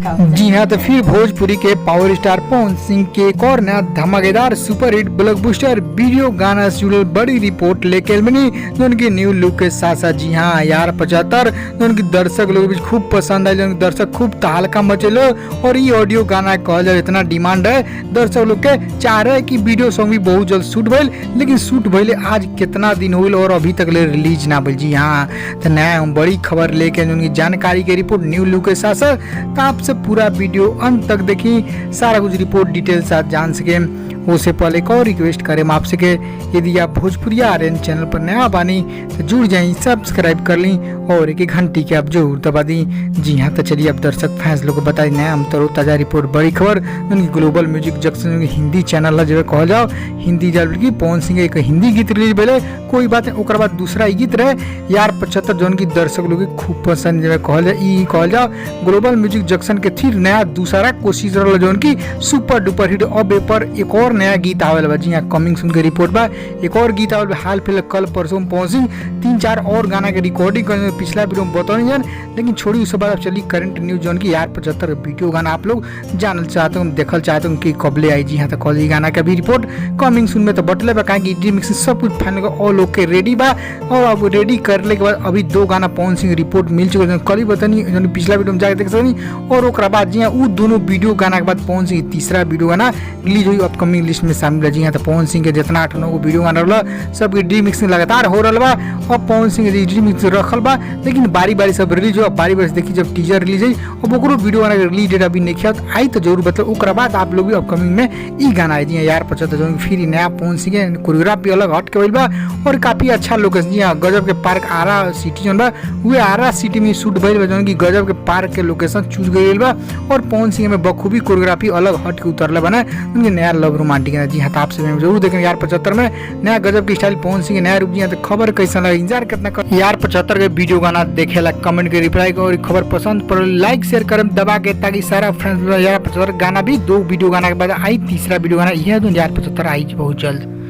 जी हाँ, तो फिर भोजपुरी के पावर स्टार पवन सिंह के एक और नया धमाकेदार सुपर हिट ब्लॉकबस्टर वीडियो गाना से जुड़ल बड़ी रिपोर्ट लेके बनी जो उनकी न्यू लुक के साथ साथ। जी हाँ यार 75 जो उनकी दर्शक लोग भी खूब पसंद आई, दर्शक खूब तहलका मचेलो। और ये ऑडियो गाना कहल जाए इतना डिमांड है, दर्शक लोग के चाह रहे हैं कि वीडियो सॉन्ग भी बहुत जल्द शूट भइल, लेकिन शूट भइले आज कितना दिन हुई और अभी तक ले रिलीज ना भइल। जी हाँ, तो नया बड़ी खबर लेके उनकी जानकारी की रिपोर्ट न्यू लुक के साथ साथ। आपसे पूरा वीडियो अंत तक देखी, सारा कुछ रिपोर्ट डिटेल साथ जान सके। उससे पहले एक और रिक्वेस्ट करें आपसे के यदि आप भोजपुरिया आर्यन चैनल पर नया बानी तो जुड़ जाएं, सब्सक्राइब कर ली और एक घंटी के आप जरूर दबा दी। जी हाँ, तो चलिए अब दर्शक फैंस लोग को बताई नया हम तरो ताजा रिपोर्ट बड़ी खबर उनकी global music junction Hindi channel है जो कहा जाओ हिंदी जब की पवन सिंह एक हिंदी गीत रिलीज भले कोई बात नहीं, ओकर बाद दूसरा गीत रहे यार 75 जो की दर्शक लोग खूब पसंद जो कहल जाओ ग्लोबल म्यूजिक जंक्शन के फिर नया दूसरा कोशिश रहा जो की सुपर डुपर हिट। अब पर एक और नया गीत आवेल बा। जी हाँ, कमिंग सुन के रिपोर्ट बा एक और गीत आवेल हाल फिलहाल कल परसों पवन सिंह 3-4 और गाना के रिकॉर्डिंग कर पिछला वीडियो में बताओ जान, लेकिन छोड़ी उसके बाद चली करंट न्यूज जो की यार 75 वीडियो गाना आप लोग जानल चाहते हो देखल चाहते हो कि कबले आई। जी हाँ, तो कल गाना का भी रिपोर्ट कमिंग सुन में तो बटले बा कहीं रिमिक्स सब कुछ फाइनल ऑल ओके रेडी बा। और अब रेडी करने के बाद अभी 2 गाना पवन सिंह रिपोर्ट मिल चुके कल ही बतानी पिछला वीडियो में जाके देख सकनी। और ओकरा बाद जी हाँ वो दोनों वीडियो गाना के बाद पवन सिंह तीसरा वीडियो गाना रिलीज हुई अपकमिंग लिस्ट में शामिल है। जी हाँ, तो पवन सिंह के जितना 8-9 वीडियो गाना रहा सब रीमिक्सिंग लगातार हो रहा बा और पवन सिंह रीमिक्स रखल बा, लेकिन बारी बारी सब रिलीज हो। बारी बारी देखी जब टीजर रिलीज हुई अब ओकरो वीडियो गाना रिलीज डेट अभी नहीं किया आई तो जरूर बताओ। ओकरा बाद आप लोग भी अपकमिंग में ई गाना आई। जी हाँ, यार 75 जो फिर नया पवन सिंह के कोरियोग्राफी अलग हट के भइल बा और काफी अच्छा लोकेशन। जी हाँ, गजब के पार्क आरा सिटी जो बा वे आरा सिटी में शूट भइल बा जो की गजब के पार्क के लोकेशन चूज गइल बा। और पवन सिंह में बखूबी कोरियोग्राफी अलग हट के उतरले बना उनके नया लव रोमांटिक है। जी हाँ, आप से जरूर देखें यार 75 में नया गजब की स्टाइल पवन सिंह नया रूप। जी हाँ, तो खबर कैसा लगा इंतजार कितना कर यार 75 के वीडियो गाना देखेला कमेंट के रिप्लाई और खबर पसंद पर लाइक शेयर कर दबा के ताकि सारा फ्रेंड्स यार 75 गाना भी 2 वीडियो गाना के बाद आई तीसरा वीडियो गाना यह यार 75 आई बहुत जल्द।